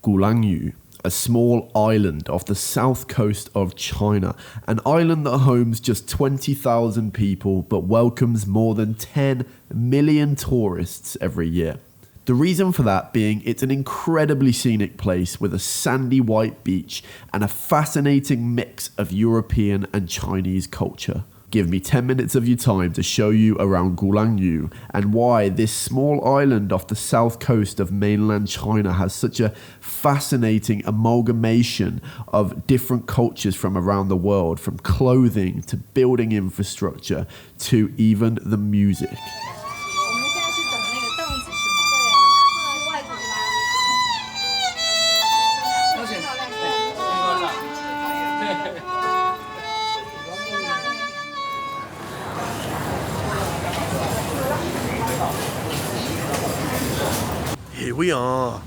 Gulangyu, a small island off the south coast of China, an island that homes just 20,000 people but welcomes more than 10 million tourists every year. The reason for that being it's an incredibly scenic place with a sandy white beach and a fascinating mix of European and Chinese culture. Give me 10 minutes of your time to show you around Gulangyu and why this small island off the south coast of mainland China has such a fascinating amalgamation of different cultures from around the world, from clothing to building infrastructure to even the music. Here we are.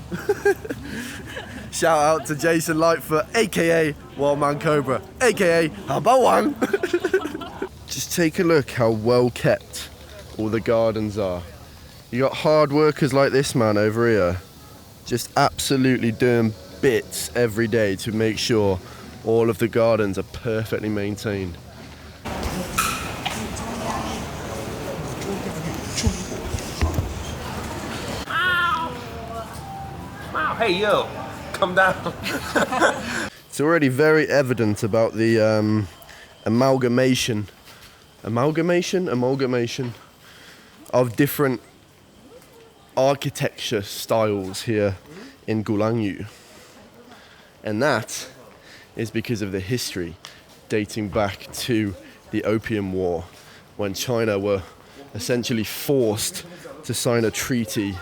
Shout out to Jason Lightfoot, aka Wildman Cobra, aka Haba Wang. Just take a look how well kept all the gardens are. You got hard workers like this man over here, just absolutely doing bits every day to make sure all of the gardens are perfectly maintained. Hey, yo, come down. It's already very evident about the amalgamation of different architecture styles here in Gulangyu. And that is because of the history dating back to the Opium War, when China were essentially forced to sign a treaty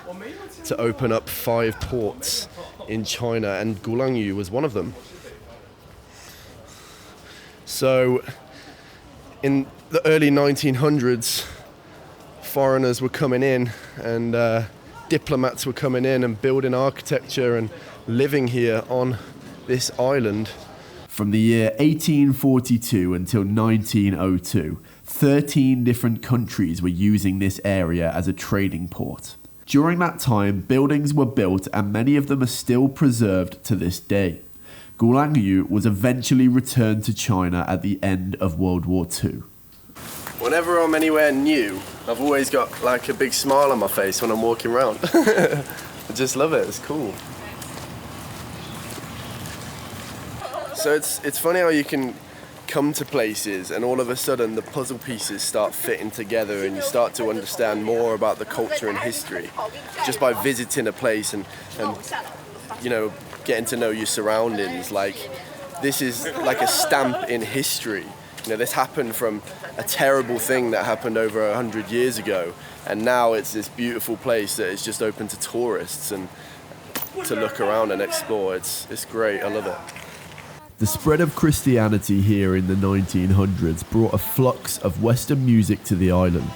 to open up 5 ports in China, and Gulangyu was one of them. So in the early 1900s, foreigners were coming in and diplomats were coming in and building architecture and living here on this island. From the year 1842 until 1902, 13 different countries were using this area as a trading port. During that time, buildings were built and many of them are still preserved to this day. Gulangyu was eventually returned to China at the end of World War II. Whenever I'm anywhere new, I've always got like a big smile on my face when I'm walking around. I just love it, it's cool. So it's funny how you can come to places and all of a sudden the puzzle pieces start fitting together and you start to understand more about the culture and history just by visiting a place and you know, getting to know your surroundings. Like, this is like a stamp in history. You know, this happened from a terrible thing that happened over 100 years ago, and now it's this beautiful place that is just open to tourists and to look around and explore. It's great, I love it. The spread of Christianity here in the 1900s brought a flux of Western music to the island.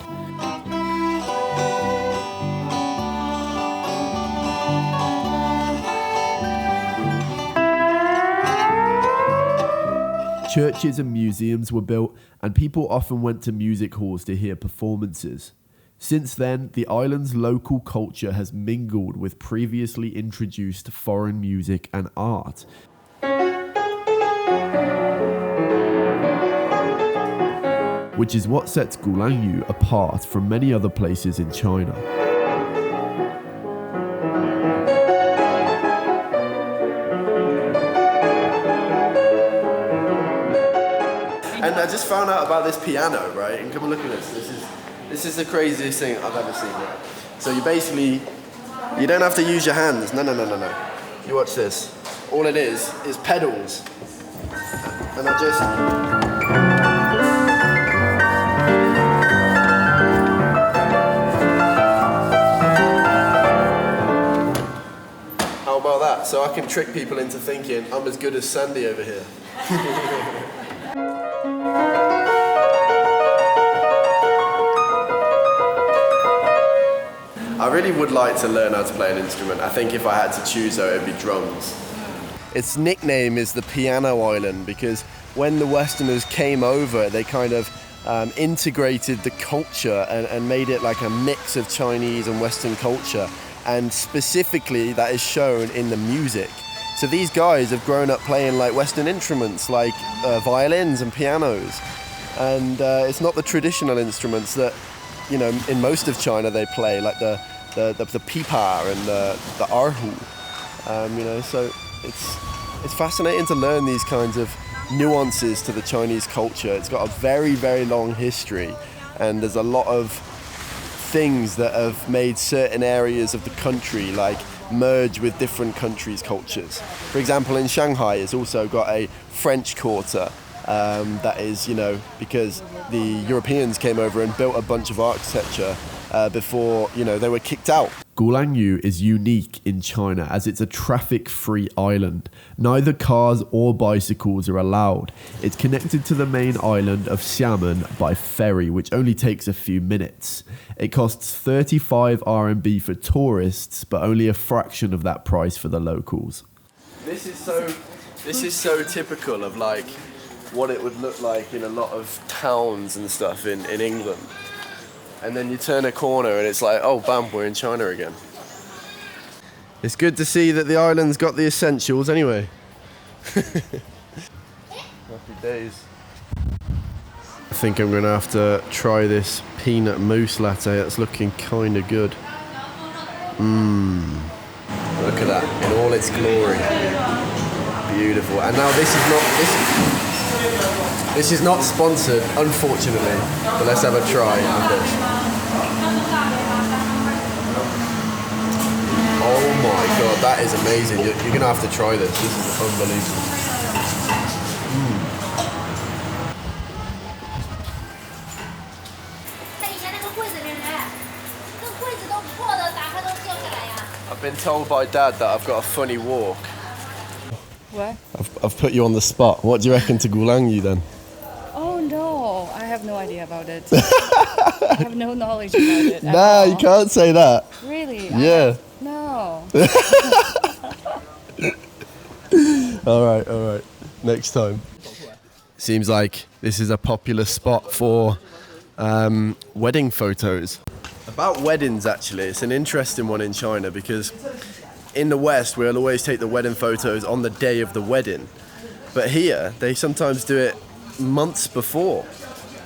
Churches and museums were built, and people often went to music halls to hear performances. Since then, the island's local culture has mingled with previously introduced foreign music and art. Which is what sets Gulangyu apart from many other places in China. And I just found out about this piano, right? And come and look at this. This is the craziest thing I've ever seen, right? So you don't have to use your hands. No. You watch this. All it is pedals. And I just... So I can trick people into thinking I'm as good as Sandy over here. I really would like to learn how to play an instrument. I think if I had to choose though, it'd be drums. Its nickname is the Piano Island because when the Westerners came over, they kind of integrated the culture and made it like a mix of Chinese and Western culture. And specifically that is shown in the music. So these guys have grown up playing like Western instruments, like violins and pianos. And it's not the traditional instruments that, you know, in most of China they play, like the pipa and the erhu. You know, so it's fascinating to learn these kinds of nuances to the Chinese culture. It's got a very, very long history, and there's a lot of things that have made certain areas of the country like merge with different countries' cultures. For example, in Shanghai, it's also got a French quarter. That is, you know, because the Europeans came over and built a bunch of architecture before, you know, they were kicked out. Gulangyu is unique in China as it's a traffic-free island. Neither cars or bicycles are allowed. It's connected to the main island of Xiamen by ferry, which only takes a few minutes. It costs 35 RMB for tourists, but only a fraction of that price for the locals. This is so typical of like what it would look like in a lot of towns and stuff in England. And then you turn a corner and it's like, oh, bam, we're in China again. It's good to see that the island's got the essentials anyway. Happy days. I think I'm going to have to try this peanut mousse latte. It's looking kind of good. Look at that, in all its glory. Beautiful. And now this is not sponsored, unfortunately, but let's have a try of this. Oh my god, that is amazing. You're going to have to try this. This is unbelievable. I've been told by Dad that I've got a funny walk. What? I've put you on the spot. What do you reckon to Gulangyu then? Oh no, I have no idea about it. I have no knowledge about it. Nah, you can't say that. Really? Yeah. No. All right. Next time. Seems like this is a popular spot for wedding photos. About weddings, actually, it's an interesting one in China because in the West, we'll always take the wedding photos on the day of the wedding. But here, they sometimes do it months before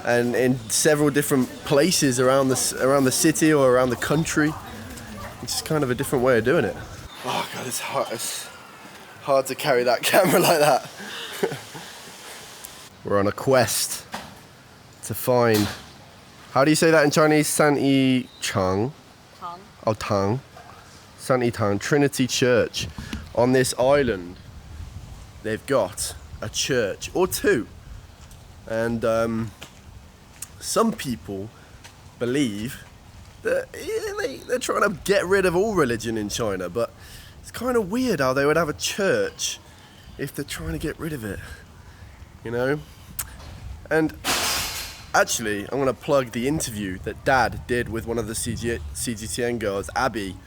and in several different places around the city or around the country. It's just kind of a different way of doing it. Oh, God, it's hard to carry that camera like that. We're on a quest to find... How do you say that in Chinese? Sanyi Chang? Tang. Oh, Tang. Sanyi Tang, Trinity Church. On this island, they've got a church, or two. And some people believe that they're trying to get rid of all religion in China, but it's kind of weird how they would have a church if they're trying to get rid of it, you know? And actually, I'm going to plug the interview that Dad did with one of the CGTN girls, Abby.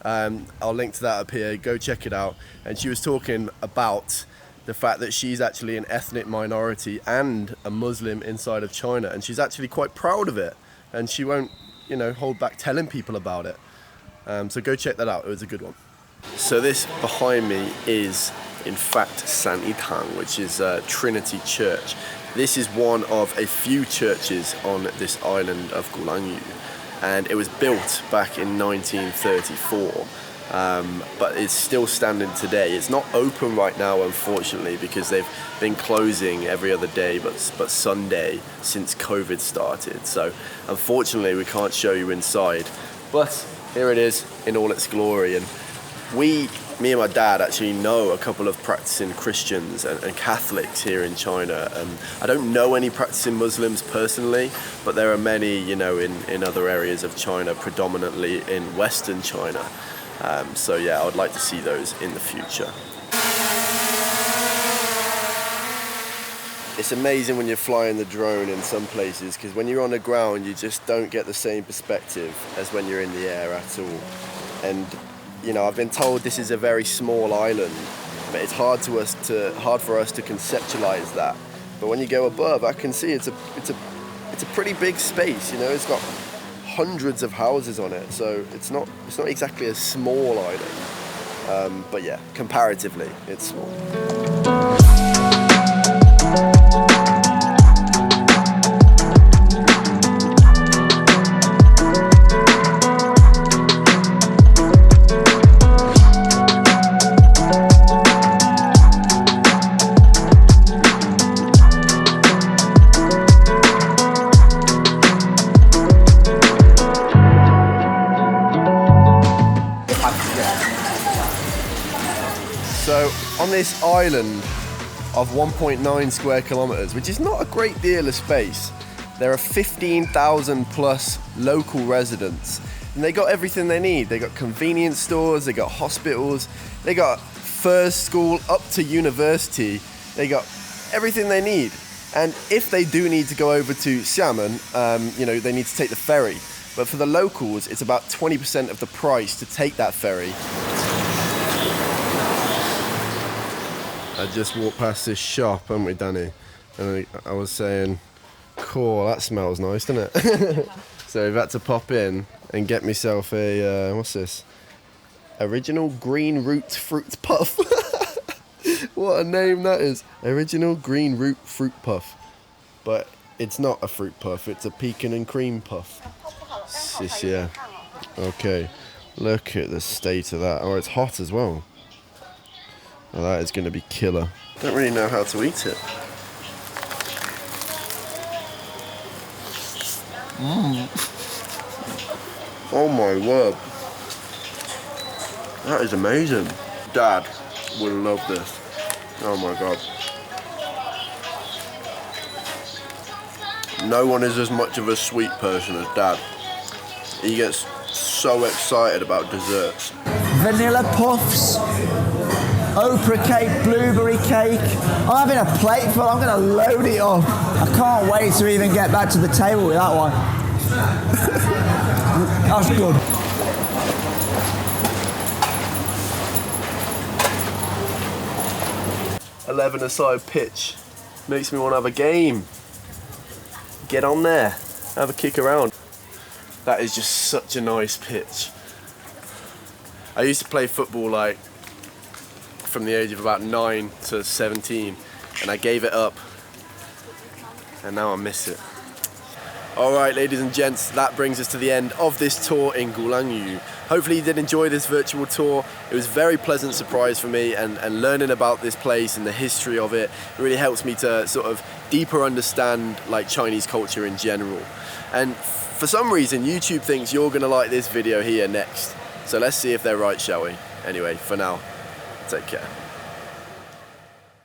I'll link to that up here, go check it out. And she was talking about the fact that she's actually an ethnic minority and a Muslim inside of China, and she's actually quite proud of it, and she won't, you know, hold back telling people about it. So go check that out, it was a good one. So this behind me is in fact Sanyi Tang, which is Trinity Church. This is one of a few churches on this island of Gulangyu, and it was built back in 1934, but it's still standing today. It's not open right now, unfortunately, because they've been closing every other day but Sunday since COVID started. So unfortunately we can't show you inside, but here it is in all its glory. And me and my dad actually know a couple of practicing Christians and Catholics here in China. I don't know any practicing Muslims personally, but there are many, you know, in other areas of China, predominantly in Western China. So yeah, I would like to see those in the future. It's amazing when you're flying the drone in some places, because when you're on the ground, you just don't get the same perspective as when you're in the air at all. And you know, I've been told this is a very small island, but it's hard for us to conceptualize that. But when you go above, I can see it's a pretty big space. You know, it's got hundreds of houses on it, so it's not exactly a small island. But yeah, comparatively, it's small. So on this island of 1.9 square kilometers, which is not a great deal of space, there are 15,000 plus local residents, and they got everything they need. They got convenience stores, they got hospitals, they got first school up to university, they got everything they need. And if they do need to go over to Xiamen, they need to take the ferry. But for the locals, it's about 20% of the price to take that ferry. I just walked past this shop, haven't we, Danny? And I was saying, cool, that smells nice, doesn't it? So I've had to pop in and get myself a, what's this? Original green root fruit puff. What a name that is. Original green root fruit puff. But it's not a fruit puff, it's a pecan and cream puff. Yeah. Okay, look at the state of that. Oh, it's hot as well. Oh, that is going to be killer. Don't really know how to eat it. Oh my word. That is amazing. Dad will love this. Oh my god. No one is as much of a sweet person as Dad. He gets so excited about desserts. Vanilla puffs. Oprah cake, blueberry cake. I'm having a plate full, I'm gonna load it up. I can't wait to even get back to the table with that one. That's good. 11-a-side pitch. Makes me want to have a game. Get on there, have a kick around. That is just such a nice pitch. I used to play football like from the age of about 9 to 17, and I gave it up, and now I miss it. Alright, ladies and gents, that brings us to the end of this tour in Gulangyu. Hopefully you did enjoy this virtual tour. It was a very pleasant surprise for me, and learning about this place and the history of it really helps me to sort of deeper understand like Chinese culture in general. And for some reason YouTube thinks you're gonna like this video here next, so let's see if they're right, shall we? Anyway, for now, take care.